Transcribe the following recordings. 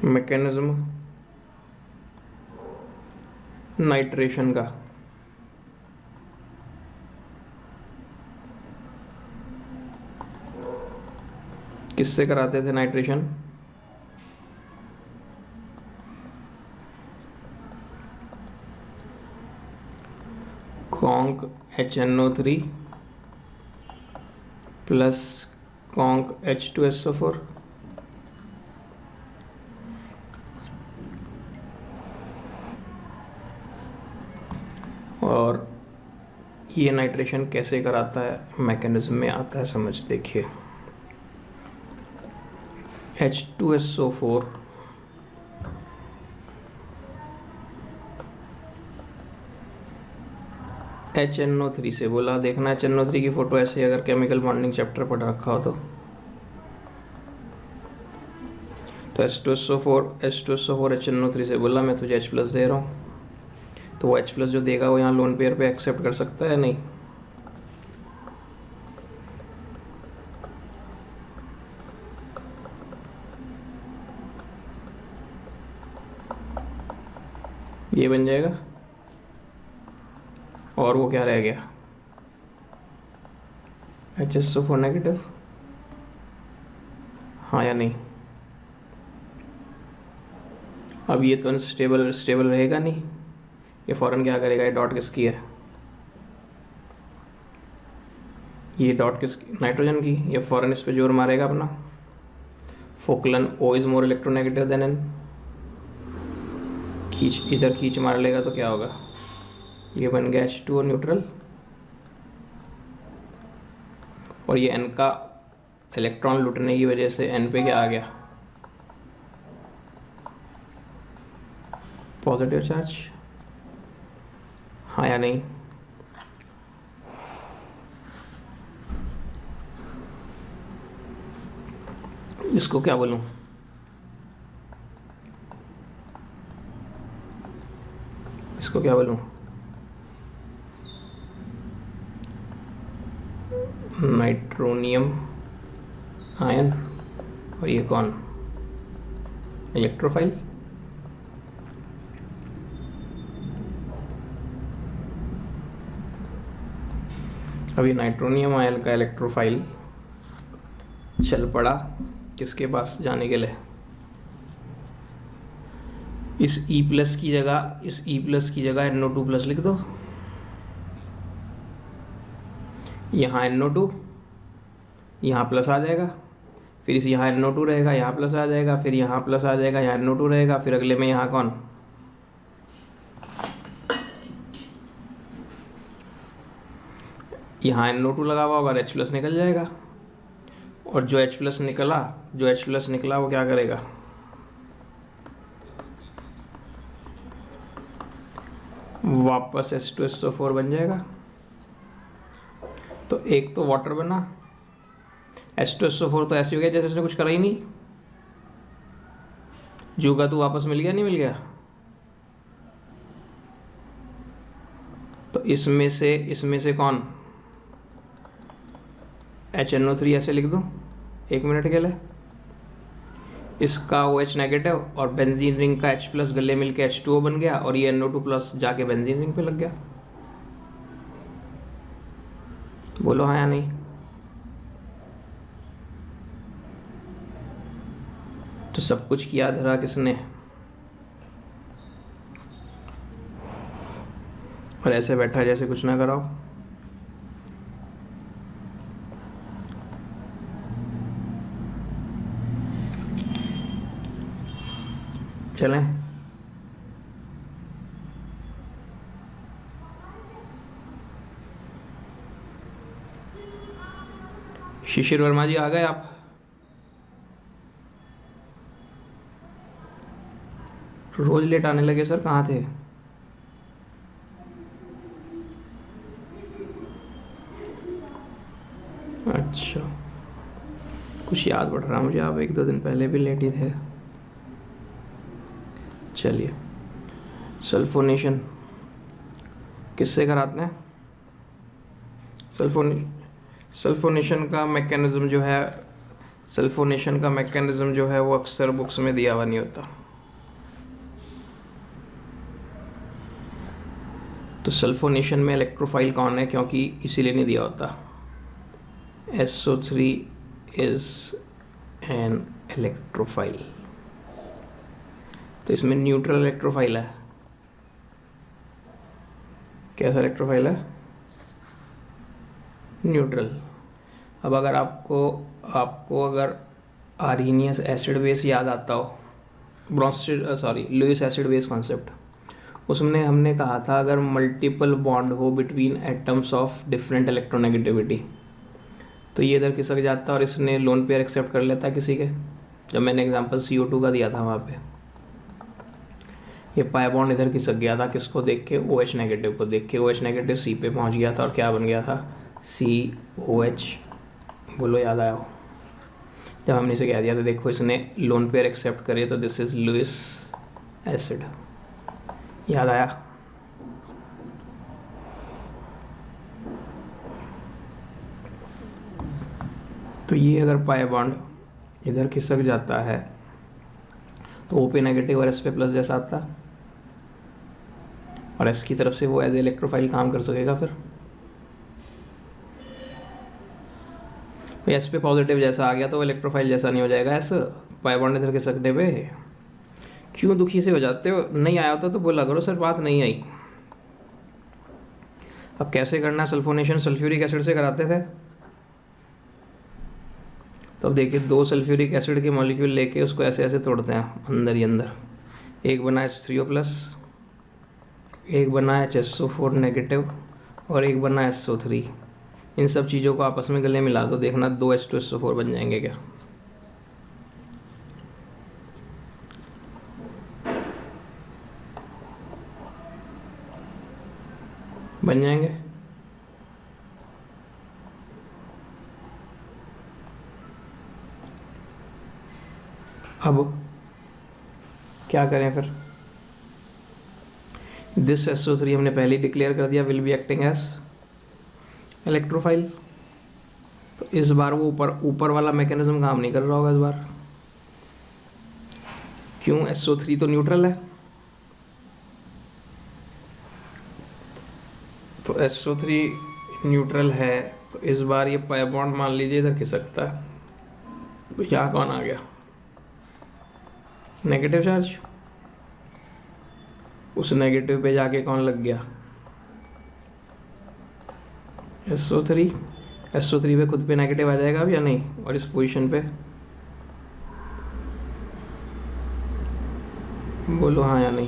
Mechanism nitration का। किससे कराते थे nitration? Conc HNO3 plus conc H2SO4 और ये नाइट्रेशन कैसे कराता है, मैकेनिज्म में आता है, समझ देखिए। H2SO4 HNO3 से बोला, देखना HNO3 की फोटो ऐसे अगर केमिकल बॉन्डिंग चैप्टर पढ़ रखा हो तो H2SO4 HNO3 से बोला मैं तुझे H+ दे रहा हूँ, तो वो H+ जो देगा वो यहाँ लोन पेयर पे एक्सेप्ट कर सकता है नहीं? ये बन जाएगा और वो क्या रह गया, HSO4 नेगेटिव, हाँ या नहीं? अब ये तो स्टेबल रहेगा नहीं, ये फौरन क्या करेगा, ये डॉट किसकी है, ये डॉट किस, नाइट्रोजन की, ये फौरन इस पे जोर मारेगा अपना। फोकलन O is more electronegative than N, इधर खींच मार लेगा तो क्या होगा, ये बन गया H2O न्यूट्रल, और ये N का इलेक्ट्रॉन लुटने की वजह से N पे क्या आ गया, पॉजिटिव चार्ज, हाँ या नहीं? इसको क्या बोलूं, इसको क्या बोलूं, नाइट्रोनियम आयन, और ये कौन, इलेक्ट्रोफाइल। अभी नाइट्रोनियम आयन का इलेक्ट्रोफाइल चल पड़ा किसके पास जाने के लिए, इस E+ की जगह NO2+ लिख दो, यहाँ NO2, यहाँ प्लस आ जाएगा, फिर इस यहाँ NO2 रहेगा, यहाँ प्लस आ जाएगा, फिर यहाँ प्लस आ जाएगा, यहाँ NO2 रहेगा, फिर अगले में यहाँ कौन, यहाँ NO2 लगा हुआ होगा, H+ निकल जाएगा, और जो H+ निकला वो क्या करेगा, वापस H2SO4 बन जाएगा। तो एक तो वाटर बना, H2SO4 तो ऐसे हो गया जैसे उसने कुछ करा ही नहीं, जो का तू वापस मिल गया, नहीं मिल गया? तो इसमें से कौन, HNO3 ऐसे लिख दूं 1 मिनट के लिए, इसका OH नेगेटिव और बेंजीन रिंग का H+ गले मिल के H2O बन गया, और ये NO2+ जाके बेंजीन रिंग पे लग गया। बोलो हाँ या नहीं? तो सब कुछ किया धरा किसने, और ऐसे बैठा जैसे कुछ ना कराओ। चलें, शिशिर वर्मा जी आ गए आप? रोज लेट आने लगे सर, कहाँ थे? अच्छा, कुछ याद पड़ रहा मुझे, आप 1-2 दिन पहले भी लेट ही थे। चलिए, सल्फोनेशन किससे कराते हैं? सल्फोनेशन का मैकेनिज्म जो है सल्फोनेशन का मैकेनिज्म जो है वो अक्सर बुक्स में दिया हुआ नहीं होता, तो सल्फोनेशन में इलेक्ट्रोफाइल कौन है, क्योंकि इसीलिए नहीं दिया होता। SO3 इज एन इलेक्ट्रोफाइल, तो इसमें न्यूट्रल इलेक्ट्रोफाइल है। कैसा इलेक्ट्रोफाइल है? न्यूट्रल। अब अगर आपको अगर आर्हीनियस एसिड बेस याद आता हो, लुईस एसिड बेस कॉन्सेप्ट, उसमें हमने कहा था अगर मल्टीपल बॉन्ड हो between atoms of different electronegativity तो ये इधर खिसक जाता है और इसने लोन पेयर एक्सेप्ट कर लेता है किसी के। जब मैंने एग्जांपल CO2 का दिया था वहाँ पे ये पाई बॉन्ड इधर खिसक गया था, किसको देख के? OH नेगेटिव को देख के। OH नेगेटिव C पे पहुँच गया था और क्या बन गया था? COH। बोलो याद आया हो? जब हमने इसे कह दिया था देखो इसने लोन पेयर एक्सेप्ट करे तो दिस इज लुईस एसिड। याद आया? तो ये अगर पाई बॉन्ड इधर खिसक जाता है तो O पे नेगेटिव और S पे प्लस जैसा आता, और S की तरफ से वो एज इलेक्ट्रोफाइल काम कर सकेगा। फिर S पे पॉजिटिव जैसा आ गया तो इलेक्ट्रोफाइल जैसा नहीं हो जाएगा S। पाई बॉन्ड इधर खिसकने पे क्यों दुखी से हो जाते हो? नहीं आया होता तो बोला करो सर बात नहीं आई। अब कैसे करना? सल्फोनेशन सल्फ्यूरिक एसिड से कराते थे। तो अब देखिए 2 सल्फ्यूरिक एसिड के मॉलिक्यूल लेके उसको ऐसे ऐसे तोड़ते हैं अंदर ही अंदर। एक बना H3O+, एक बना HSO4 नेगेटिव और एक बना SO3। इन सब चीज़ों को आपस में गले मिला दो, देखना 2 H2SO4 बन जाएंगे क्या? बन जाएंगे। अब क्या करें फिर? दिस SO3 हमने पहले ही डिक्लेयर कर दिया will be acting as electrophile. तो इस बार वो ऊपर वाला मैकेनिज्म काम नहीं कर रहा होगा इस बार। क्यों? SO3 तो न्यूट्रल है, तो SO3 न्यूट्रल है तो इस बार ये पाई बॉन्ड मान लीजिए इधर खिसकता है, तो यहाँ कौन आ गया? Negative charge. उस नेगेटिव पे जाके कौन लग गया? SO3। SO3 पे खुद पे नेगेटिव आ जाएगा अब या नहीं? और इस पोजीशन पे बोलो हाँ या नहीं?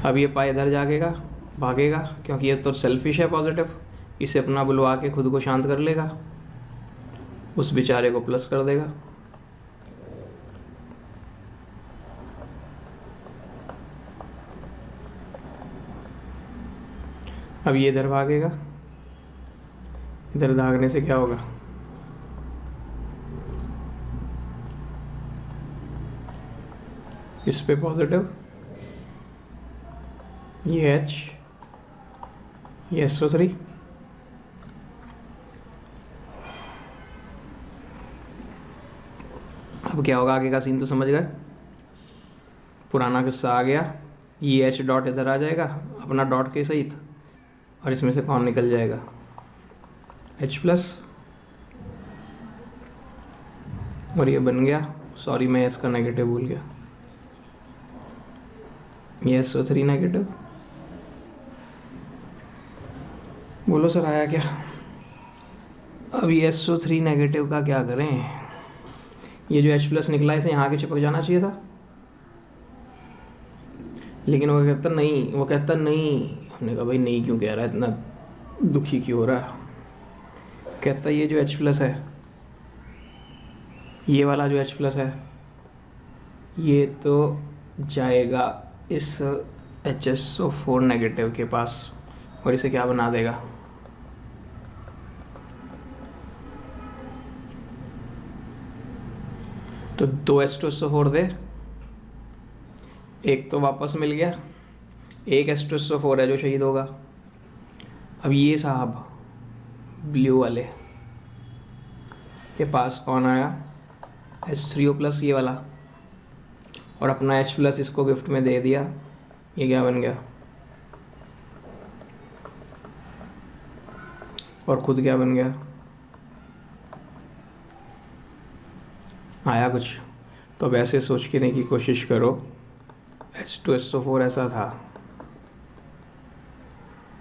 अब ये पाई इधर जागेगा, भागेगा, क्योंकि ये तो सेल्फिश है पॉजिटिव, इसे अपना बुलवा के खुद को शांत कर लेगा, उस बेचारे को प्लस कर देगा। अब ये इधर भागेगा, इधर भागने से क्या होगा? इस पे पॉजिटिव, ये H, ये SO3। अब क्या होगा आगे का सीन तो समझ गए? पुराना किस्सा आ गया। ये H डॉट इधर आ जाएगा अपना डॉट के सहित, और इसमें से कौन निकल जाएगा? H+। और ये बन गया, सॉरी मैं इसका नेगेटिव भूल गया, ये SO3 नेगेटिव। बोलो सर आया क्या? अब ये SO3 नेगेटिव का क्या करें? ये जो H+ निकला इसे यहाँ आके चिपक जाना चाहिए था, लेकिन वो कहता नहीं। हमने कहा भाई नहीं क्यों कह रहा है, इतना दुखी क्यों हो रहा है? कहता ये जो H+ है, ये वाला जो H+ है, ये तो जाएगा इस HSO4 नेगेटिव के पास और इसे क्या बना देगा? तो 2 H2SO4 दे, एक तो वापस मिल गया, एक H2SO4 है जो शहीद होगा। अब ये साहब ब्लू वाले के पास कौन आया, H3O प्लस ये वाला, और अपना H प्लस इसको गिफ्ट में दे दिया। ये क्या बन गया, और खुद क्या बन गया, आया कुछ? तो अब ऐसे सोच के नहीं की कोशिश करो H2SO4 ऐसा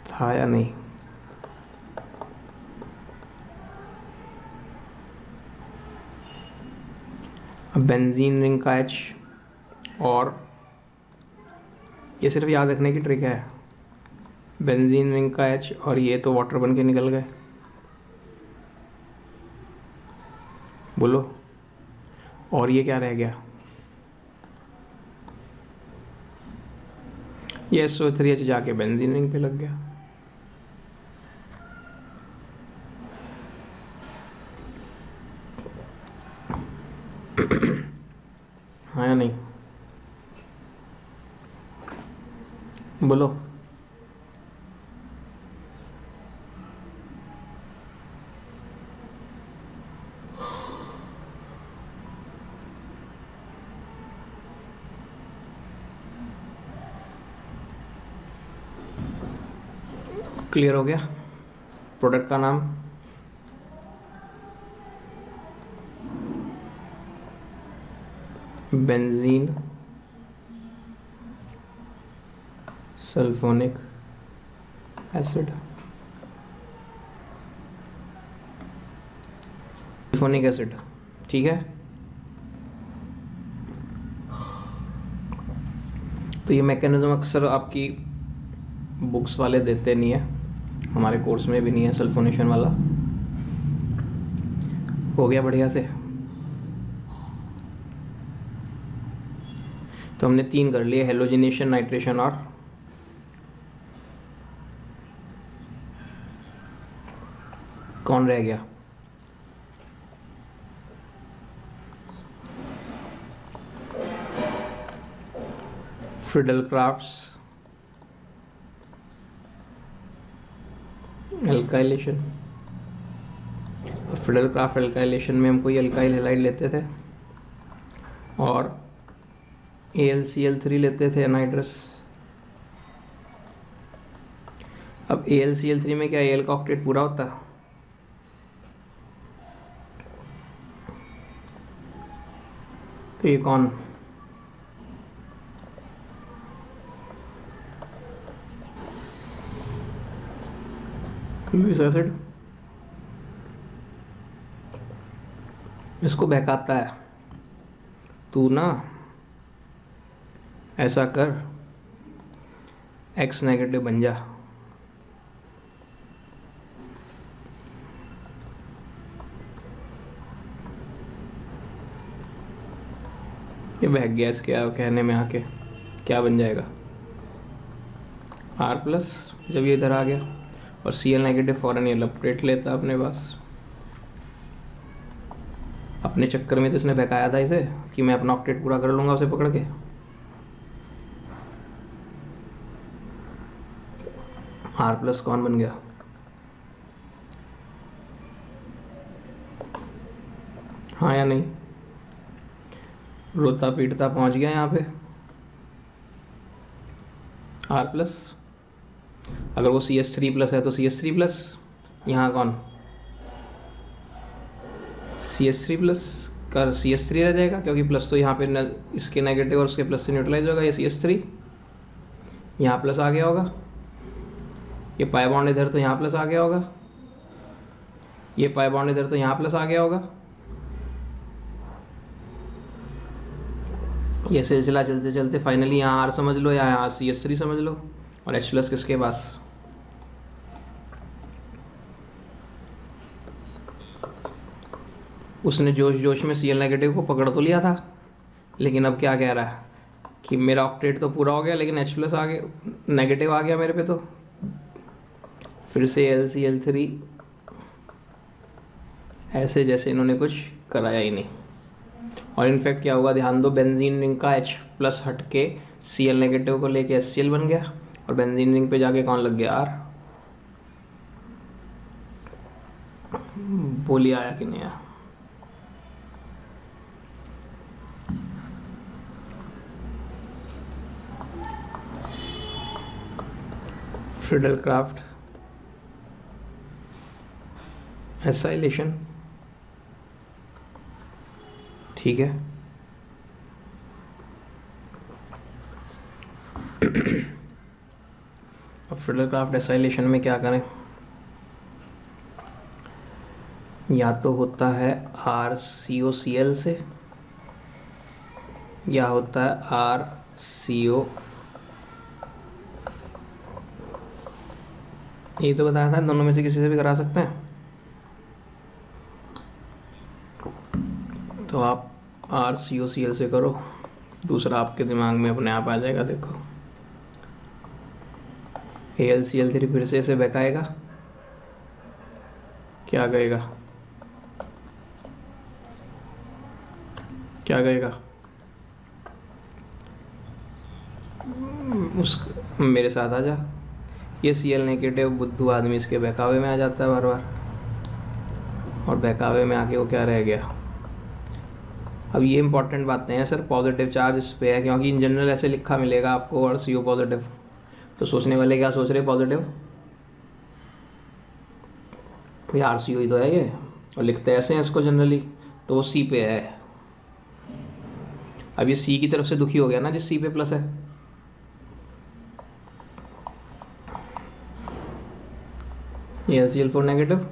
था या नहीं। अब बेंजीन रिंग का H, और ये सिर्फ याद रखने की ट्रिक है, बेंजीन रिंग का H और ये तो वाटर बन के निकल गए। बोलो, और ये क्या रह गया, ये SO3H जाके बेंजीन रिंग पे लग गया। हाँ या नहीं, बोलो। क्लियर हो गया? प्रोडक्ट का नाम benzene sulphonic acid, sulphonic acid, ठीक है। तो ये मैकेनिज्म अक्सर आपकी बुक्स वाले देते नहीं है, हमारे कोर्स में भी नहीं है सल्फोनेशन वाला। हो गया बढ़िया से? तो हमने 3 कर लिए, हेलोजिनेशन, नाइट्रेशन और कौन रह गया, फ्रिडल-क्राफ्ट्स एल्काइलेशन। फ्रिडल-क्राफ्ट एल्काइलेशन में हम कोई एल्काइल हैलाइड लेते थे और AlCl3 लेते थे एनाइड्रस। अब AlCl3 में क्या Al का ऑक्टेट पूरा होता है? तो ये कौन, लुईस एसिड, इसको बहकाता है। तू ना ऐसा कर, X नेगेटिव बन जा। ये बह गया, इसके कहने में आके क्या बन जाएगा, R प्लस, जब ये इधर आ गया, और Cl नेगेटिव फौरन ये लपेट लेता अपने पास। अपने चक्कर में तो इसने बहकाया था इसे कि मैं अपना ऑक्टेट पूरा कर लूँगा उसे पकड़ के। R प्लस कौन बन गया, हाँ या नहीं? रोता पीटता पहुंच गया यहाँ पे R प्लस। अगर वो CH3 प्लस है तो CH3 प्लस, यहाँ कौन, CH3 प्लस कर CH3 रह जाएगा, क्योंकि प्लस तो यहाँ पे इसके नेगेटिव और उसके प्लस से न्यूट्रलाइज होगा। ये CH3 यहाँ प्लस आ गया होगा, ये पाई बॉन्ड इधर तो यहाँ प्लस आ गया होगा, ये पाई बॉन्ड इधर तो यहाँ प्लस आ गया होगा। ये सिलसिला चलते चलते फाइनली यहाँ R समझ लो या यहाँ CH3 समझ लो, और H प्लस किसके पास, उसने जोश जोश में Cl नेगेटिव को पकड़ तो लिया था, लेकिन अब क्या कह रहा है कि मेरा ऑक्टेट तो पूरा हो गया लेकिन H प्लस आ गया, नेगेटिव आ गया मेरे पे। तो फिर से LCl3 ऐसे जैसे इन्होंने कुछ कराया ही नहीं। और इनफैक्ट क्या हुआ, ध्यान दो, बेंजीन रिंग का H प्लस हट के Cl नेगेटिव को लेके HCl बन गया, और बेंजीन रिंग पे जाके कौन लग गया, R। बोलिए आया कि नहीं आया? फ्रिडलक्राफ्ट एसाइलेशन, ठीक है। अब फ्रिडलक्राफ्ट एसाइलेशन में क्या करें, या तो होता है RCOCl से, या होता है RCO, ये तो बताया था, दोनों में से किसी से भी करा सकते हैं। तो आप RCOCl से करो, दूसरा आपके दिमाग में अपने आप आ जाएगा। देखो AlCl3 फिर से इसे बहकाएगा, क्या कहेगा, क्या कहेगा, उस मेरे साथ आ जा। ये Cl नेगेटिव बुद्धू आदमी इसके बहकावे में आ जाता है बार बार, और बहकावे में आके वो क्या रह गया। अब ये इंपॉर्टेंट बातें हैं सर, पॉजिटिव चार्ज इस पे है, क्योंकि इन जनरल ऐसे लिखा मिलेगा आपको और CO पॉजिटिव, तो सोचने वाले क्या सोच रहे, पॉजिटिव भाई RCO ही तो है ये, और लिखते ऐसे हैं इसको जनरली, तो वो C पे है। अब ये C की तरफ से दुखी हो गया ना जिस C पे प्लस है, ये HCl4 नेगेटिव,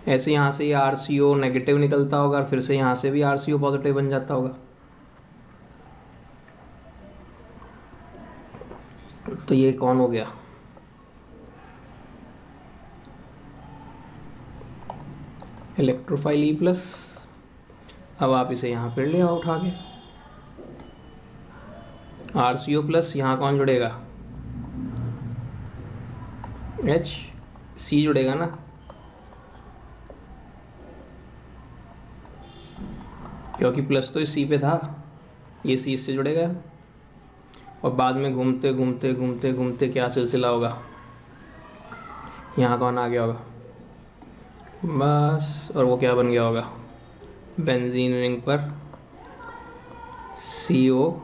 ऐसे यहाँ से ये RCO नेगेटिव निकलता होगा और फिर से यहाँ से भी RCO पॉजिटिव बन जाता होगा। तो ये कौन हो गया, इलेक्ट्रोफाइल E+। अब आप इसे यहाँ पर ले आओ उठा के, RCO+, यहाँ कौन जुड़ेगा, C जुड़ेगा ना, क्योंकि प्लस तो इस C पे था, ये C इससे जुड़ेगा, और बाद में घूमते घूमते घूमते घूमते क्या सिलसिला होगा, यहाँ कौन आ गया होगा बस, और वो क्या बन गया होगा, बेंजीन रिंग पर COR,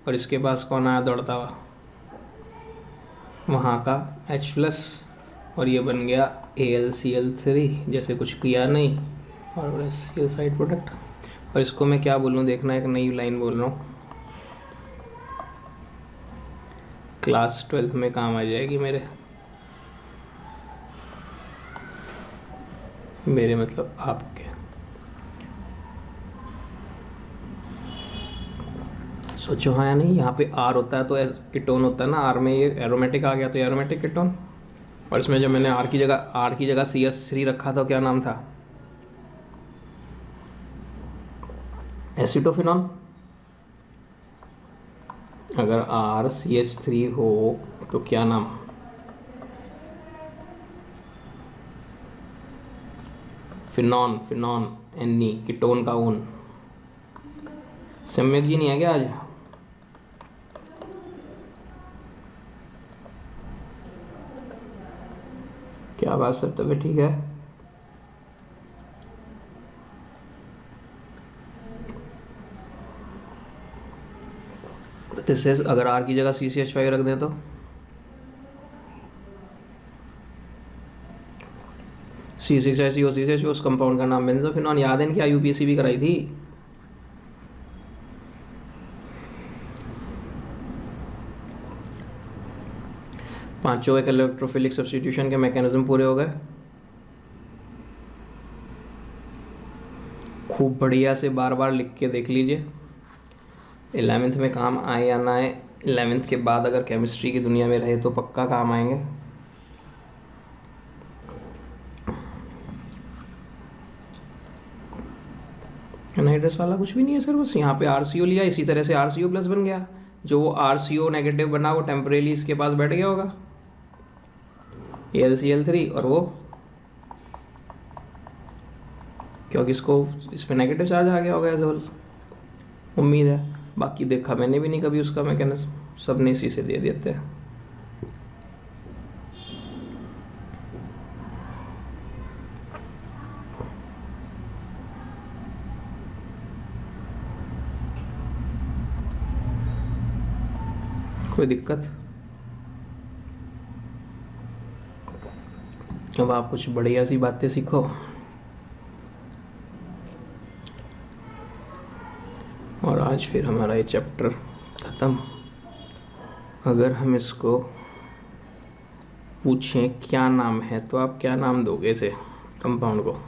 और इसके पास कौन आया दौड़ता हुआ, वहाँ का H+, और ये बन गया AlCl3, जैसे कुछ किया नहीं, और HCl साइड प्रोडक्ट। और इसको मैं क्या बोलूँ देखना, एक नई लाइन बोल रहा हूँ, क्लास 12th में काम आ जाएगी मेरे मतलब आपके। सोचो हाँ या नहीं, यहाँ पे R होता है तो कीटोन होता है ना, R में ये एरोमेटिक आ गया तो एरोमेटिक कीटोन, और इसमें जब मैंने R की जगह CH3 रखा था, क्या नाम था, एसिटोफिनॉन। अगर RCH3 हो तो क्या नाम, फिनॉन, Ni, कीटोन का ऊन। सम्यक जी नहीं है क्या आज, क्या बात सब तबीयत ठीक है, दिस इज, अगर R की जगह CCH5 रख दें तो C6HCO, उस कंपाउंड का नाम बेंजोफिनॉन। याद है क्या, UPSC भी कराई थी। पांचों एक इलेक्ट्रोफिलिक सब्स्टिट्यूशन के मैकेनिज्म पूरे हो गए। खूब बढ़िया से बार बार लिख के देख लीजिए, 11th में काम आए या ना आए। 11th के बाद अगर केमिस्ट्री की दुनिया में रहे तो पक्का काम आएंगे। एनहाइड्रस वाला कुछ भी नहीं है सर, बस यहाँ पे RCO लिया, इसी तरह से RCO प्लस बन गया। जो वो RCO नेगेटिव बना वो टेम्परेली इसके पास बैठ गया होगा, AlCl3, और वो क्योंकि इसको इस पर नेगेटिव चार्ज आ गया होगा एज होल, उम्मीद है। बाकी देखा मैंने भी नहीं कभी उसका मैकेनिज्म, सब ने इसी से दे देते हैं। कोई दिक्कत? अब आप कुछ बढ़िया सी बातें सीखो। और आज फिर हमारा ये चैप्टर ख़त्म। अगर हम इसको पूछें क्या नाम है, तो आप क्या नाम दोगे इसे, कंपाउंड को?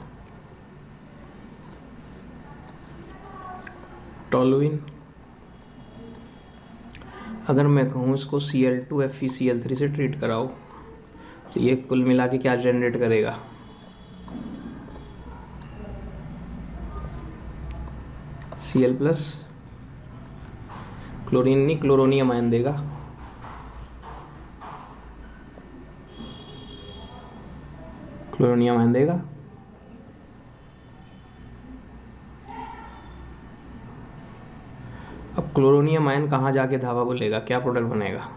टॉलुइन। अगर मैं कहूँ इसको Cl2FeCl3 से ट्रीट कराओ, तो ये कुल मिला के क्या जनरेट करेगा? Cl प्लस क्लोरीन नहीं, क्लोरोनियम आयन देगा। क्लोरोनियम आयन देगा। अब क्लोरोनियम आयन कहाँ जाके धावा बोलेगा, क्या प्रोडक्ट बनेगा?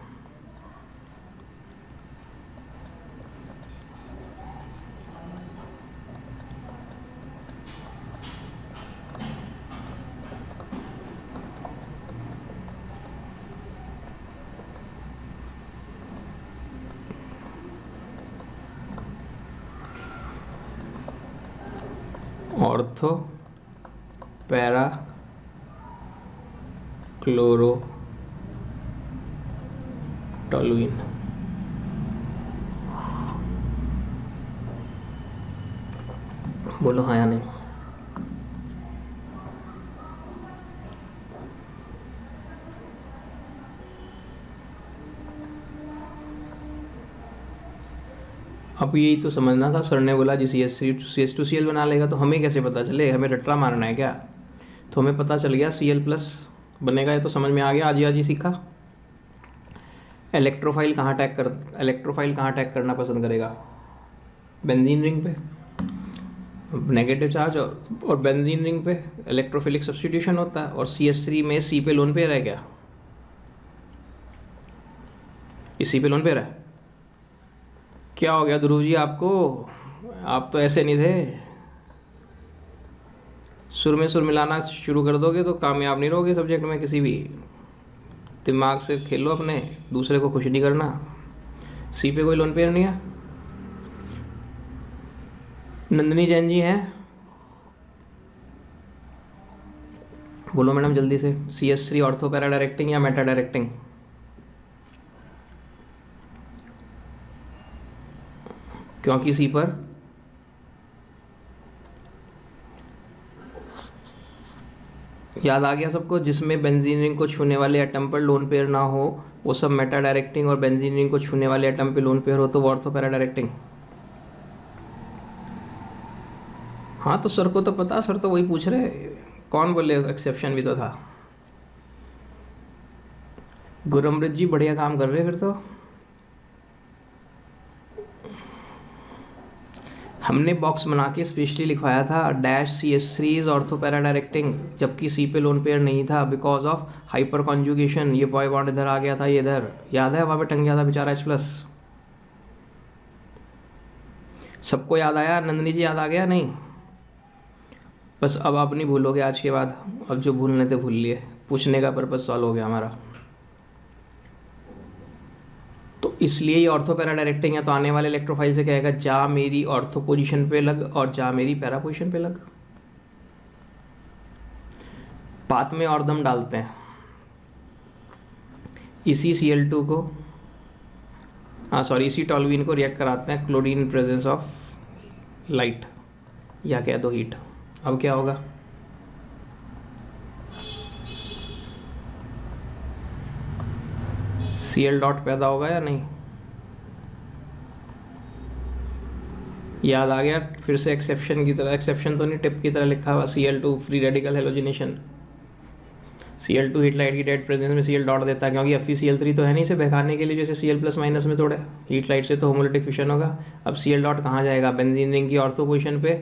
Ortho para chloro toluene. बोलो हाँ या नहीं? अब यही तो समझना था। सर ने बोला जी CH2Cl बना लेगा, तो हमें कैसे पता चले? हमें रट्टा मारना है क्या? तो हमें पता चल गया Cl प्लस बनेगा, ये तो समझ में आ गया। आज ही सीखा। इलेक्ट्रोफाइल कहाँ अटैक करना पसंद करेगा? बेंजीन रिंग पे, नेगेटिव चार्ज, और बेंजीन रिंग पे इलेक्ट्रोफिलिक सब्स्टिट्यूशन होता है। और CH3 में C पे लोन पेयर है क्या? इसी पे लोन पेयर है। क्या हो गया ध्रुव जी आपको? आप तो ऐसे नहीं थे। सुर में सुर मिलाना शुरू कर दोगे तो कामयाब नहीं रहोगे सब्जेक्ट में किसी भी। दिमाग से खेलो अपने, दूसरे को खुश नहीं करना। सी पे कोई लोन पेयर नहीं है। नंदिनी जैन जी हैं? बोलो मैडम जल्दी से। CH3 ऑर्थो पैरा डायरेक्टिंग या मेटा डायरेक्टिंग? क्योंकि सी पर याद आ गया सबको, जिसमें बेंजीन रिंग को छूने वाले एटम पर लोन पेयर ना हो वो सब मेटा डायरेक्टिंग, और बेंजीन रिंग को छूने वाले एटम पे लोन पेयर हो तो वो ऑर्थो पैरा डायरेक्टिंग। हाँ तो सर को तो पता, सर तो वही पूछ रहे। कौन बोले एक्सेप्शन भी तो था। गुरमृत जी बढ़िया काम कर रहे फिर तो। हमने बॉक्स बना के स्पेशली लिखवाया था -CH3 is ortho para directing, जबकि सी पे लोन पेयर नहीं था बिकॉज ऑफ हाइपर कॉन्जुगेशन। ये बॉय बॉन्ड इधर आ गया था, ये इधर, याद है? वहाँ पे टंग गया था बेचारा H+। सबको याद आया? नंदिनी जी याद आ गया? नहीं? बस अब आप नहीं भूलोगे आज के बाद। अब जो भूलने थे भूल लिए। पूछने का पर्पज सॉल्व हो गया हमारा। तो इसलिए ये ऑर्थो पैरा डायरेक्टिंग है। तो आने वाले इलेक्ट्रोफाइल से कहेगा जा मेरी ऑर्थो पोजीशन पे लग और जा मेरी पैरा पोजीशन पे लग। बात में और दम डालते हैं। इसी Cl2 को, इसी टॉलुइन को रिएक्ट कराते हैं क्लोरीन प्रेजेंस ऑफ लाइट, या कह दो हीट। अब क्या होगा? Cl डॉट पैदा होगा या नहीं? याद आ गया? फिर से एक्सेप्शन की तरह, एक्सेप्शन तो नहीं, टिप की तरह लिखा हुआ Cl2 free radical halogenation. Cl2 heat light की डेड प्रेजेंस में Cl डॉट देता है, क्योंकि FeCl3 तो है नहीं इसे बहकाने के लिए, जैसे Cl प्लस माइनस में तोड़े। हीट लाइट से तो होमोलिटिक फिशन होगा। अब Cl डॉट कहाँ जाएगा? बेंजीन रिंग की ऑर्थो पोजिशन पे,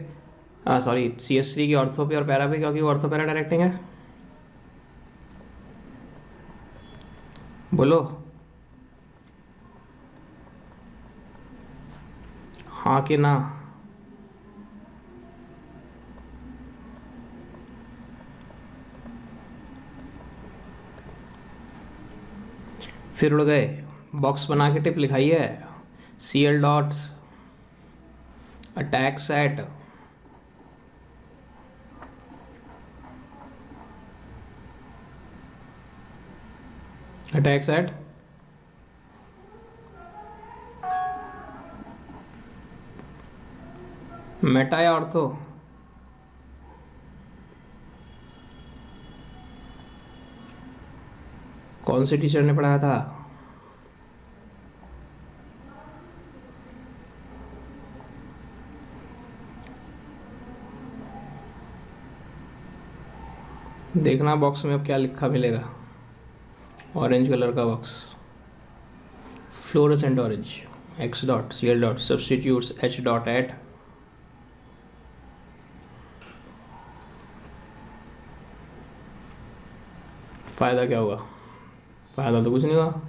CH3 की ऑर्थो पे और पैरा पे, क्योंकि वो ऑर्थो पैरा डायरेक्टिंग है। बोलो हाँ कि ना? फिर उड़ गए, बॉक्स बना के टिप लिखाई है, CL dot attack set Meta या ऑर्थो? कौन से टीचर ने पढ़ाया था? देखना बॉक्स में अब क्या लिखा मिलेगा। ऑरेंज कलर का box, fluorescent orange, x dot CL dot substitutes h dot at. फायदा क्या हुआ? फायदा तो कुछ नहीं हुआ।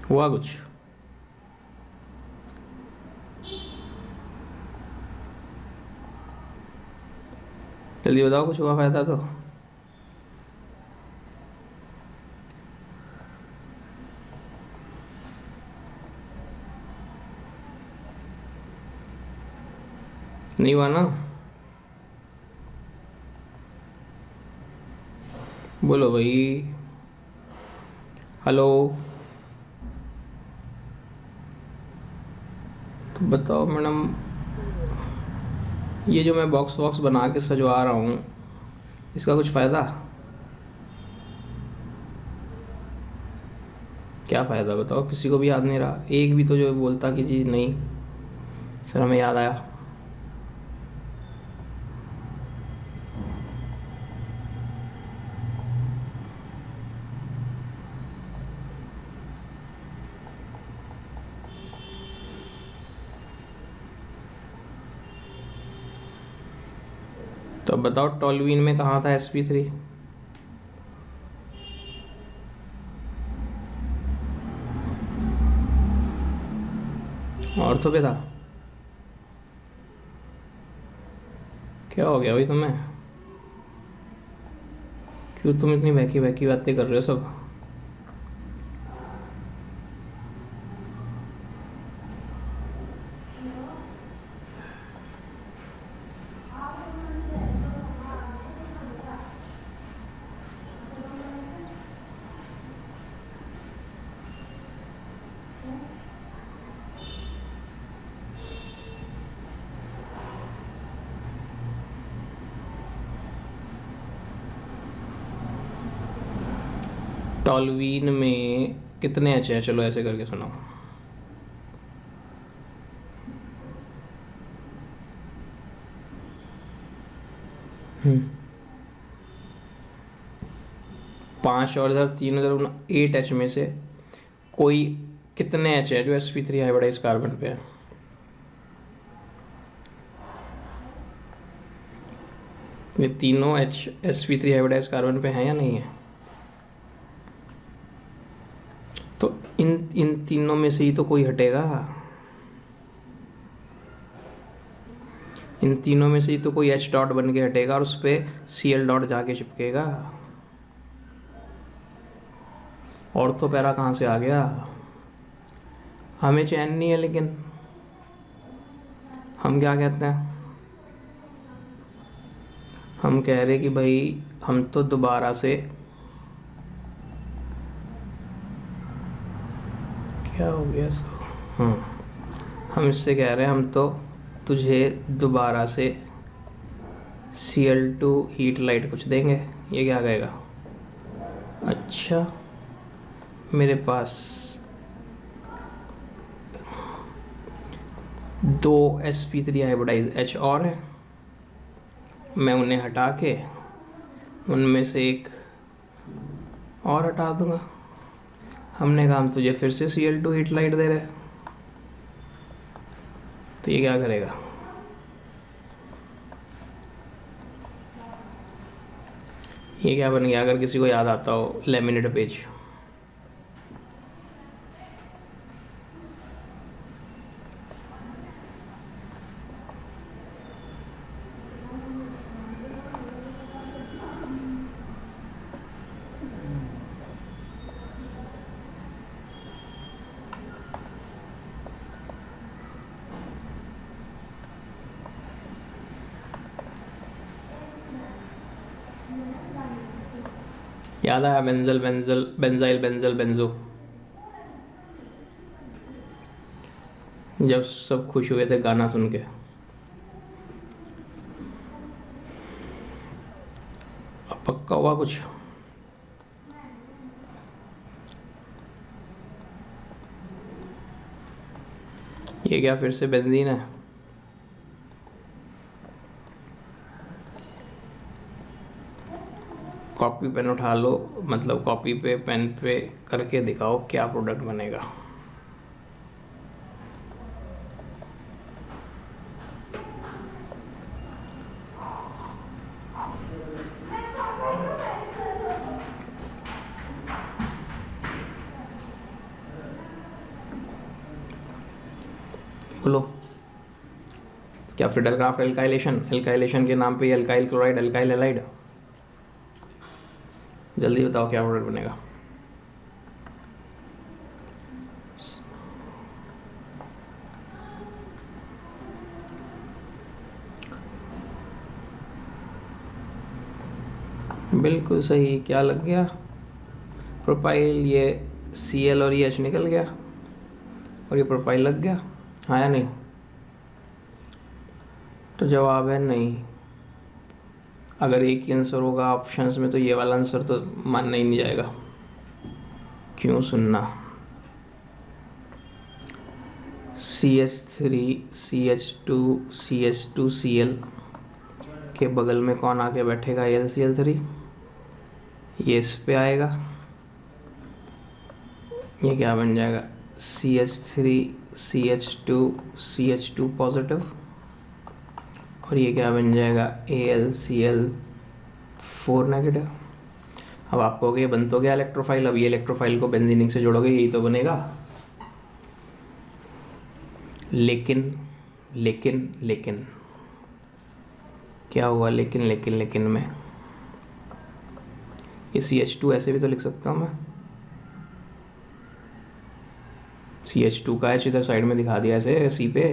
हुआ कुछ? जल्दी बताओ, कुछ हुआ फायदा तो? नहीं हुआ ना? बोलो भाई, हेलो। तो बताओ मैडम, ये जो मैं बॉक्स वॉक्स बना के सजवा रहा हूँ, इसका कुछ फ़ायदा? क्या फ़ायदा बताओ? किसी को भी याद नहीं रहा, एक भी तो जो बोलता कि जी नहीं सर हमें याद आया। तो अब बताओ, टॉलवीन में कहाँ था sp3? ऑर्थो पे था। क्या हो गया भाई तुम्हें? क्यों तुम इतनी बहकी बहकी बातें कर रहे हो सब? टॉलवीन में कितने एच हैं? चलो ऐसे करके सुनाओ। पाँच और इधर तीन, इधर 8 एच में से कोई कितने एच है जो sp3 हाइब्रिडाइज कार्बन पे है? ये तीनों एच sp3 हाइब्रिडाइज कार्बन पे हैं या नहीं है? तो इन तीनों में से ही तो कोई हटेगा। इन तीनों में से ही तो कोई H डॉट बन के हटेगा और उस पर CL डॉट जाके चिपकेगा। ऑर्थो पैरा कहाँ से आ गया? हमें चैन नहीं है, लेकिन हम क्या कहते हैं? हम कह रहे कि भाई हम तो दोबारा से, क्या हो गया इसको? हम इससे कह रहे हैं हम तो तुझे दोबारा से Cl2 हीट लाइट कुछ देंगे। ये क्या कहेगा? अच्छा, मेरे पास 2 sp3 हाइब्रिडाइज H और है, मैं उन्हें हटा के उनमें से एक और हटा दूंगा। हमने कहा हम तुझे फिर से Cl2 हीट लाइट दे रहे, तो ये क्या करेगा? ये क्या बन गया? अगर किसी को याद आता हो, लेमिनेट पेज। याद आया? Benzal, benzal, benzyl, benzal, benzo. जब सब खुश हुए थे गाना सुन के। अब पक्का हुआ कुछ? ये क्या फिर से बेंजीन है? कॉपी पेन उठा लो, मतलब कॉपी पे पेन पे करके दिखाओ क्या प्रोडक्ट बनेगा। बोलो। क्या फ्रिडलक्राफ्ट एल्काइलेशन? एल्काइलेशन के नाम पे एल्काइल क्लोराइड, एल्काइल हैलाइड। जल्दी बताओ क्या प्रोडक्ट बनेगा। बिल्कुल सही। क्या लग गया? प्रोपाइल। ये Cl और ये H निकल गया और ये प्रोपाइल लग गया। हाँ या नहीं? तो जवाब है नहीं। अगर एक ही आंसर होगा ऑप्शंस में तो ये वाला आंसर तो मानना ही नहीं जाएगा। क्यों सुनना। CH3 CH2 CH2Cl के बगल में कौन आके बैठेगा? AlCl3। ये इस पे आएगा, ये क्या बन जाएगा? CH3 CH2 CH2 पॉजिटिव, और ये क्या बन जाएगा? AlCl4 negative. अब आप कहोगे ये बन तो गया इलेक्ट्रोफाइल, अब ये इलेक्ट्रोफाइल को बेंजीनिक से जोड़ोगे यही तो बनेगा। लेकिन लेकिन लेकिन क्या हुआ? लेकिन लेकिन लेकिन में ये CH2 ऐसे भी तो लिख सकता हूँ मैं। CH2 का H इधर साइड में दिखा दिया ऐसे C पे।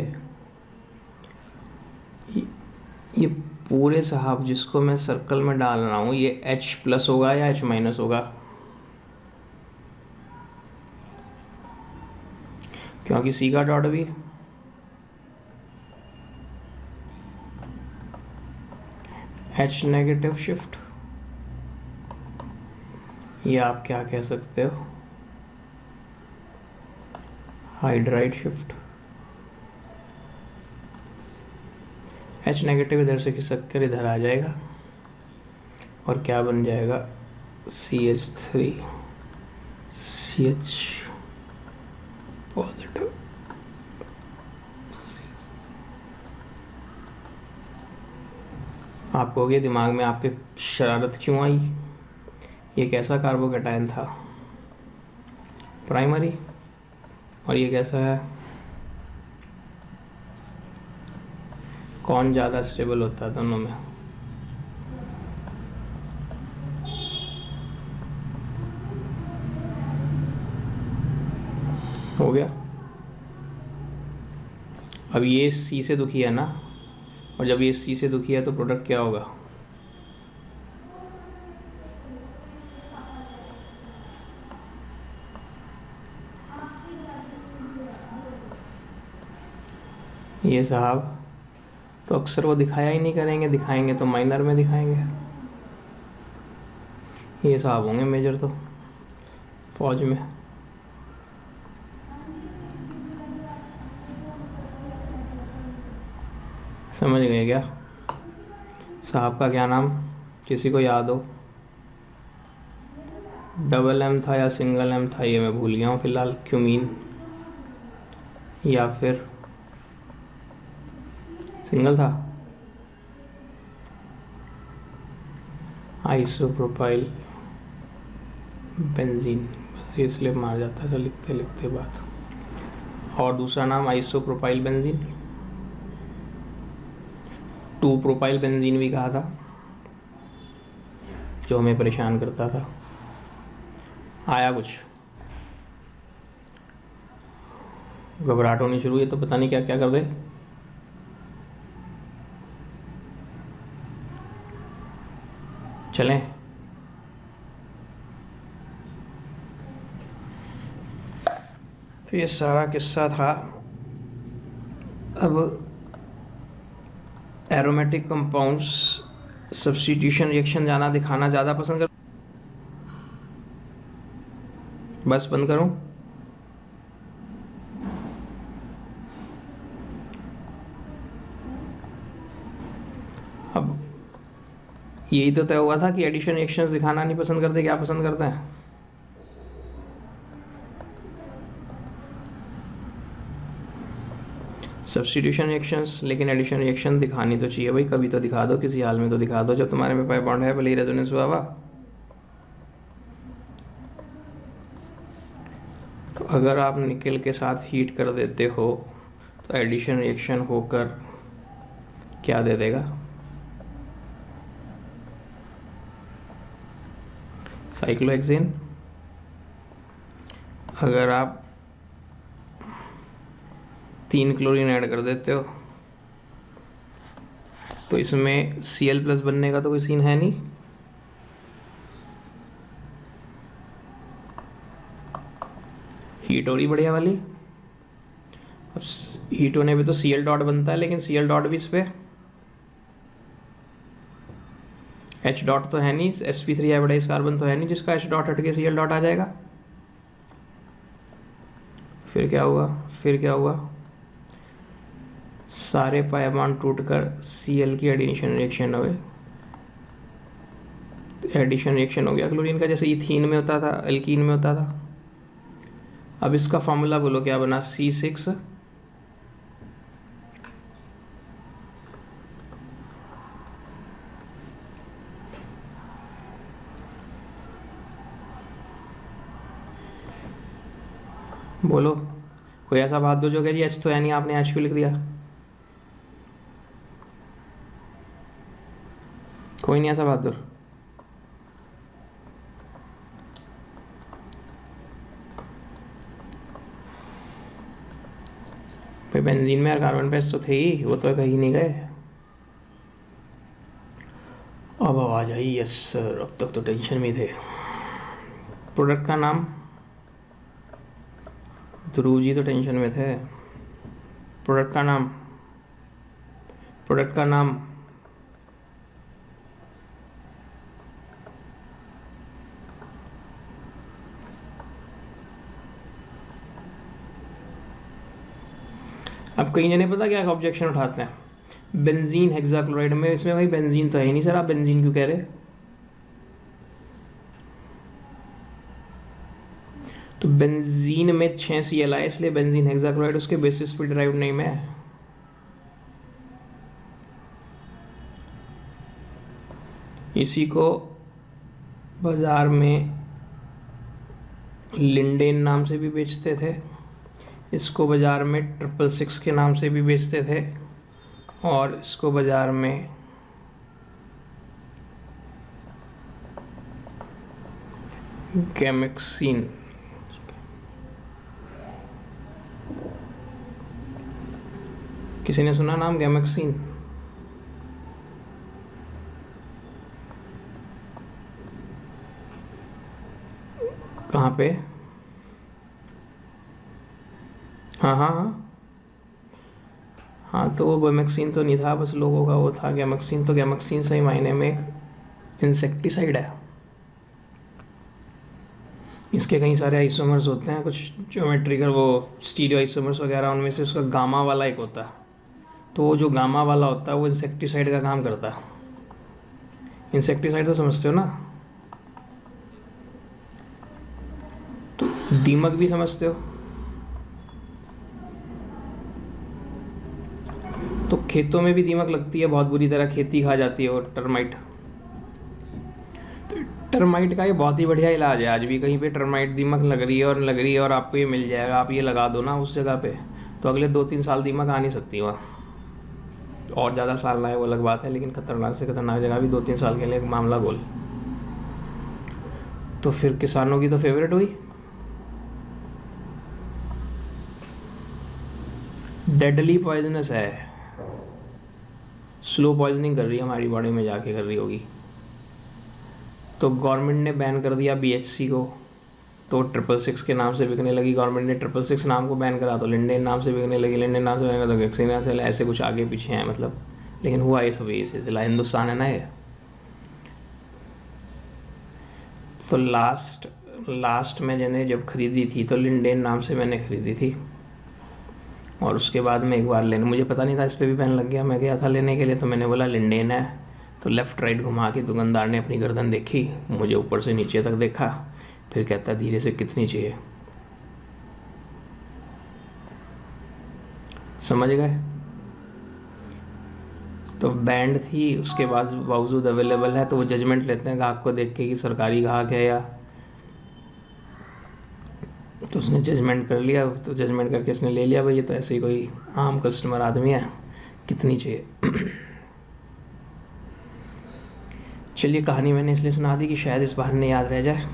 ये पूरे साहब जिसको मैं सर्कल में डाल रहा हूँ ये H प्लस होगा या H माइनस होगा? क्योंकि C का डॉट भी H नेगेटिव शिफ्ट, ये आप क्या कह सकते हो? Hydride shift. H नेगेटिव इधर से खिसक कर इधर आ जाएगा और क्या बन जाएगा? CH3 CH positive. आप कहोगे दिमाग में आपके शरारत क्यों आई? ये कैसा कार्बोकैटायन था? प्राइमरी। और ये कैसा है? कौन ज़्यादा स्टेबल होता है दोनों में? हो गया। अब ये C से दुखी है ना, और जब ये C से दुखी है तो प्रोडक्ट क्या होगा? ये साहब तो अक्सर वो दिखाया ही नहीं करेंगे, दिखाएंगे तो माइनर में दिखाएंगे। ये साहब होंगे मेजर तो फौज में। समझ गए क्या? साहब का क्या नाम किसी को याद हो? डबल M था या सिंगल M था ये मैं भूल गया हूँ फिलहाल। क्यूमीन या फिर सिंगल था? आइसोप्रोपाइल बेंजीन, बस ये इसलिए मार जाता था लिखते लिखते बात। और दूसरा नाम आइसोप्रोपाइल बेंजीन, 2 प्रोपाइल बेंजीन भी कहा था, जो हमें परेशान करता था। आया कुछ? घबराहट होनी शुरू हुई तो पता नहीं क्या क्या कर दे। चलें? तो ये सारा किस्सा था। अब एरोमेटिक कंपाउंड्स सब्स्टिट्यूशन रिएक्शन जाना दिखाना ज़्यादा पसंद कर, बस बंद करूं? अब यही तो तय हुआ था कि एडिशन रिएक्शंस दिखाना नहीं पसंद करते, क्या पसंद करते हैं? Substitution reactions. लेकिन एडिशन रिएक्शन दिखानी तो चाहिए भाई, कभी तो दिखा दो, किसी हाल में तो दिखा दो जब तुम्हारे में पाई बॉन्ड है, भले ही रेजोनेंस हुआ हुआ। तो अगर आप निकल के साथ हीट कर देते हो तो एडिशन रिएक्शन होकर क्या दे देगा? साइक्लोहेक्सेन। अगर आप 3 क्लोरीन ऐड कर देते हो तो इसमें Cl+ बनने का तो कोई सीन है नहीं। हीट हो रही बढ़िया वाली। अब हीट होने पे तो Cl डॉट बनता है, लेकिन Cl डॉट भी इस पे H डॉट तो है नहीं, sp3 हाइब्रिडाइज कार्बन तो है नहीं जिसका H डॉट हट के Cl डॉट आ जाएगा। फिर क्या हुआ? सारे पाई बॉन्ड टूटकर Cl की एडिशन रिएक्शन हुए, एडिशन रिएक्शन हो गया क्लोरीन का, जैसे इथीन में होता था, एल्कीन में होता था। अब इसका फॉर्मूला बोलो क्या बना? C6 बोलो। कोई ऐसा बहादुर जो कहे जी H तो है नहीं, आपने H क्यों लिख दिया? कोई नहीं ऐसा बहादुर। भाई बेंजीन में यार कार्बन पेस तो थे ही, वो तो कहीं नहीं गए। अब आवाज आई, यस सर, अब तक तो टेंशन में थे। प्रोडक्ट का नाम? ध्रुव जी तो टेंशन में थे। प्रोडक्ट का नाम? अब कई जने पता क्या ऑब्जेक्शन उठाते हैं, बेंजीन हेक्साक्लोराइड में, इसमें भाई बेंजीन तो है नहीं सर, आप बेंजीन क्यों कह रहे? तो बेंजीन में 6 Cl है, इसलिए बेंजीन हेक्साक्लोराइड उसके बेसिस पे डिराइव्ड नेम है। इसी को बाजार में लिंडेन नाम से भी बेचते थे, इसको बाजार में 666 के नाम से भी बेचते थे, और इसको बाजार में गैमेक्सिन, किसी ने सुना नाम गैमेक्सिन? कहाँ पे? हाँ तो वो गैमेक्सिन तो नहीं था, बस लोगों का वो था गैमेक्सिन। तो गैमेक्सिन सही मायने में एक इंसेक्टिसाइड है। इसके कई सारे आइसोमर्स होते हैं, कुछ ज्योमेट्रिकल वो स्टीरियो आइसोमर्स वगैरह, उनमें से उसका गामा वाला एक होता है। तो वो जो गामा वाला होता है वो इंसेक्टिसाइड का काम करता है। इंसेक्टिसाइड तो समझते हो ना? तो दीमक भी समझते हो? तो खेतों में भी दीमक लगती है बहुत बुरी तरह, खेती खा जाती है, और टर्माइट। तो टर्माइट का ये बहुत ही बढ़िया इलाज है। आज भी कहीं पे टर्माइट दीमक लग रही है और आपको ये मिल जाएगा, आप ये लगा दो ना उस जगह पे, तो अगले 2-3 साल दीमक आ नहीं सकती वहाँ। और ज़्यादा साल ना है वो अलग बात है, लेकिन खतरनाक से खतरनाक जगह भी 2-3 साल के लिए एक मामला बोल। तो फिर किसानों की तो फेवरेट हुई। डेडली पॉइजनस है, स्लो पॉइजनिंग कर रही है हमारी बॉडी में, जाके कर रही होगी। तो गवर्नमेंट ने बैन कर दिया BHC को तो 666 के नाम से बिकने लगी, गवर्नमेंट ने 666 नाम को बैन करा तो लिंडेन नाम से बिकने लगी, लिंडेन नाम से बैन करा तो वैक्सीन से, ऐसे कुछ आगे पीछे हैं मतलब। लेकिन हुआ ये सब ये सिलसिला, हिंदुस्तान है ना ये। तो लास्ट में मैंने जब खरीदी थी तो लिंडेन नाम से मैंने खरीदी थी, और उसके बाद में एक बार लेने, मुझे पता नहीं था इस पर भी बैन लग गया, मैं गया था लेने के लिए तो मैंने बोला लिंडेन है, तो लेफ़्ट राइट घुमा के दुकानदार ने अपनी गर्दन देखी, मुझे ऊपर से नीचे तक देखा, फिर कहता धीरे से कितनी चाहिए, समझ गए। तो बैंड थी, उसके बाद बावजूद अवेलेबल है, तो वो जजमेंट लेते हैं ग्राहक को देख के कि सरकारी ग्राहक है या, तो उसने जजमेंट कर लिया, तो जजमेंट करके उसने ले लिया भाई ये तो ऐसे ही कोई आम कस्टमर आदमी है, कितनी चाहिए। चलिए कहानी मैंने इसलिए सुना दी कि शायद इस बहाने याद रह जाए।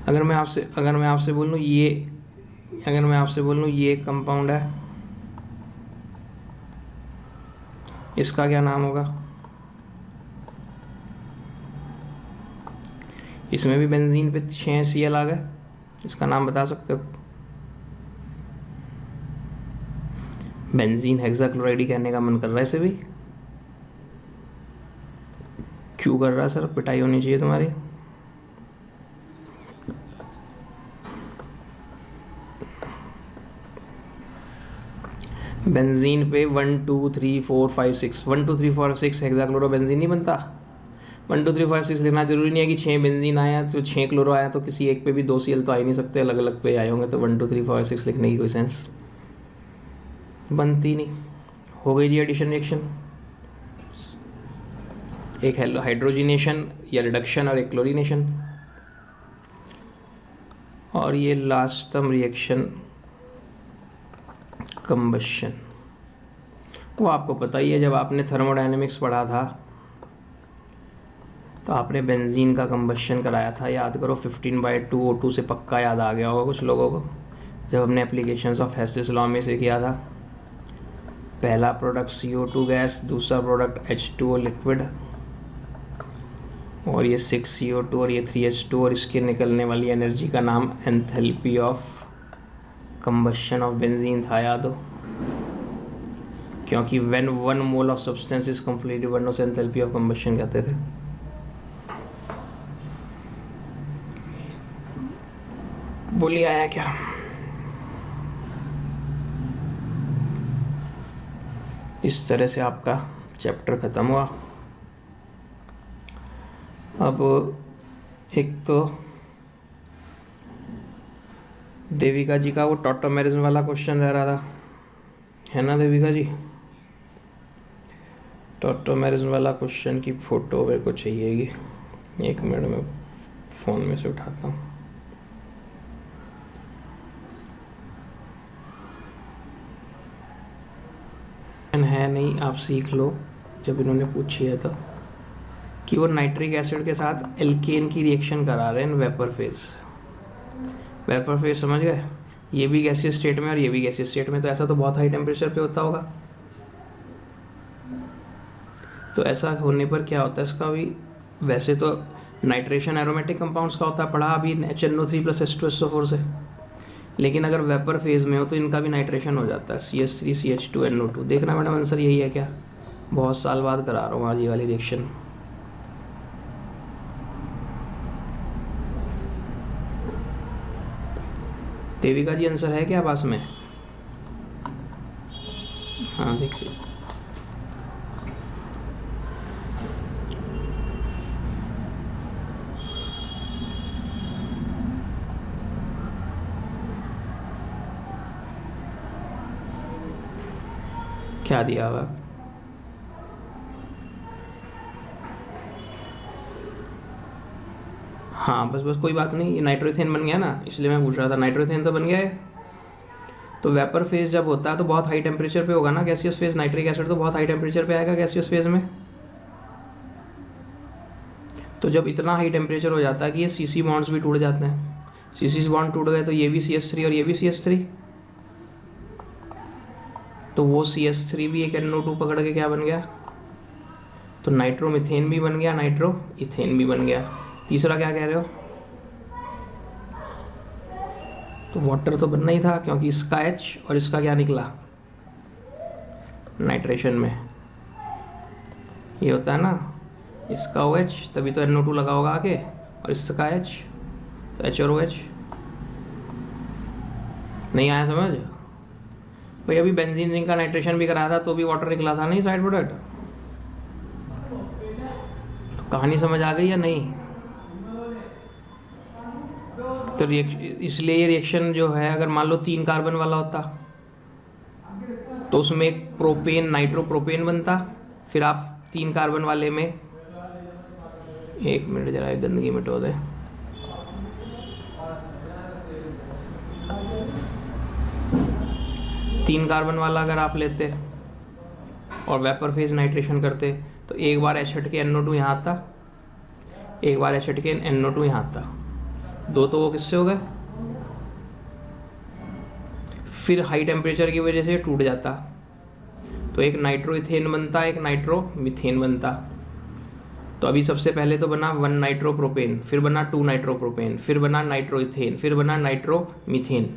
अगर मैं आपसे बोलूँ ये कंपाउंड है, इसका क्या नाम होगा? इसमें भी बेंजीन पे 6 Cl आ गए, इसका नाम बता सकते हो? बेंजीन हेक्साक्लोराइड कहने का मन कर रहा है इसे भी। क्यों कर रहा है सर, पिटाई होनी चाहिए तुम्हारी। बेंजीन पे 1 2 3 4 5 6 1 2 3 4 6 हेक्साक्लोरो बेंजीन नहीं बनता। 1 2 3 4 6 लिखना जरूरी नहीं है कि 6 बेंजीन आया तो 6 क्लोरो आया तो किसी एक पे भी 2 Cl तो आ ही नहीं सकते, अलग अलग पे आए होंगे, तो 1 2 3 4 6 लिखने की कोई सेंस बनती नहीं। हो गई जी एडिशन रिएक्शन, एक हाइड्रोजिनेशन या रिडक्शन और एक क्लोरीनेशन, और ये लास्टम रिएक्शन कंबशन। वो आपको पता ही है, जब आपने थर्मोडायनेमिक्स पढ़ा था तो आपने बेंजीन का कंबशन कराया था, याद करो 15/2 O2 से पक्का याद आ गया होगा कुछ लोगों को, जब हमने एप्लीकेशंस ऑफ हेसिस लॉ में से किया था। पहला प्रोडक्ट CO2 गैस, दूसरा प्रोडक्ट H2O लिक्विड, और ये 6 CO2 और ये 3 H2, और इसके निकलने वाली एनर्जी का नाम enthalpy of combustion of benzene था, याद हो, क्योंकि when 1 mole of substance is completely burn उसे एंथैल्पी ऑफ कंबशन कहते थे। बोलिए आया क्या? इस तरह से आपका चैप्टर ख़त्म हुआ। अब एक तो देविका जी का वो टॉटोमेरिज्म वाला क्वेश्चन रह रहा था, है ना देविका जी? टॉटोमेरिज्म वाला क्वेश्चन की फ़ोटो मेरे को चाहिएगी, 1 मिनट में फ़ोन में से उठाता हूँ। है नहीं, आप सीख लो, जब इन्होंने पूछी है तो, कि वो नाइट्रिक एसिड के साथ एल्केन की रिएक्शन करा रहे हैं वेपर फेज। वेपर फेज समझ गए? ये भी गैसीय स्टेट में और ये भी गैसीय स्टेट में, तो ऐसा तो बहुत हाई टेम्परेचर पे होता होगा। तो ऐसा होने पर क्या होता है इसका भी, वैसे तो नाइट्रेशन एरोमेटिक कंपाउंड्स का होता है, पढ़ा अभी HNO3 + H2SO4 से, लेकिन अगर वेपर फेज में हो तो इनका भी नाइट्रेशन हो जाता है, CH3 CH2 NO2। देखना मैडम आंसर यही है क्या? बहुत साल बाद करा रहा हूँ आज ये वाली रिएक्शन। देविका जी आंसर है क्या पास में? हाँ देखिए, क्या दिया हुआ? हाँ बस कोई बात नहीं, ये नाइट्रोथेन बन गया ना, इसलिए मैं पूछ रहा था। नाइट्रोथेन तो बन गया है। तो वेपर फेज जब होता है तो बहुत हाई टेम्परेचर पे होगा ना गैसियस फेज, नाइट्रिक एसिड तो बहुत हाई टेम्परेचर पे आएगा गैसियस फेज में। तो जब इतना हाई टेम्परेचर हो जाता है कि ये CC बॉन्ड्स भी टूट जाते हैं, CC बॉन्ड टूट गए तो ये भी CH3 और ये भी CH3, तो वो CH3 भी एक NO2 पकड़ के क्या बन गया, तो नाइट्रोमीथेन भी बन गया, नाइट्रो इथेन भी बन गया। तीसरा क्या कह रहे हो? तो वाटर तो बनना ही था, क्योंकि इसका H और इसका क्या निकला नाइट्रेशन में, ये होता है ना, इसका OH, तभी तो NO2 लगा होगा आगे, और इसका H, तो H और OH। नहीं आया समझ भाई? अभी बेंजीन रिंग का नाइट्रेशन भी कराया था तो भी वाटर निकला था नहीं साइड प्रोडक्ट। तो कहानी समझ आ गई या नहीं? तो इसलिए ये रिएक्शन जो है, अगर मान लो 3 कार्बन वाला होता तो उसमें एक प्रोपेन नाइट्रोप्रोपेन बनता, फिर आप 3 कार्बन वाले में, 1 मिनट जरा गंदगी मिटो दे, तीन कार्बन वाला अगर आप लेते और वेपर फेज नाइट्रेशन करते तो एक बार H हट के NO2 यहाँ आता, एक बार H हट के NO2 यहाँ आता, 2 तो वो किससे हो गए, फिर हाई टेम्परेचर की वजह से टूट जाता, तो एक नाइट्रो इथेन बनता, एक नाइट्रो मीथेन बनता। तो अभी सबसे पहले तो बना 1 नाइट्रो प्रोपेन, फिर बना 2 नाइट्रो प्रोपेन, फिर बना नाइट्रो इथेन, फिर बना नाइट्रो मीथेन।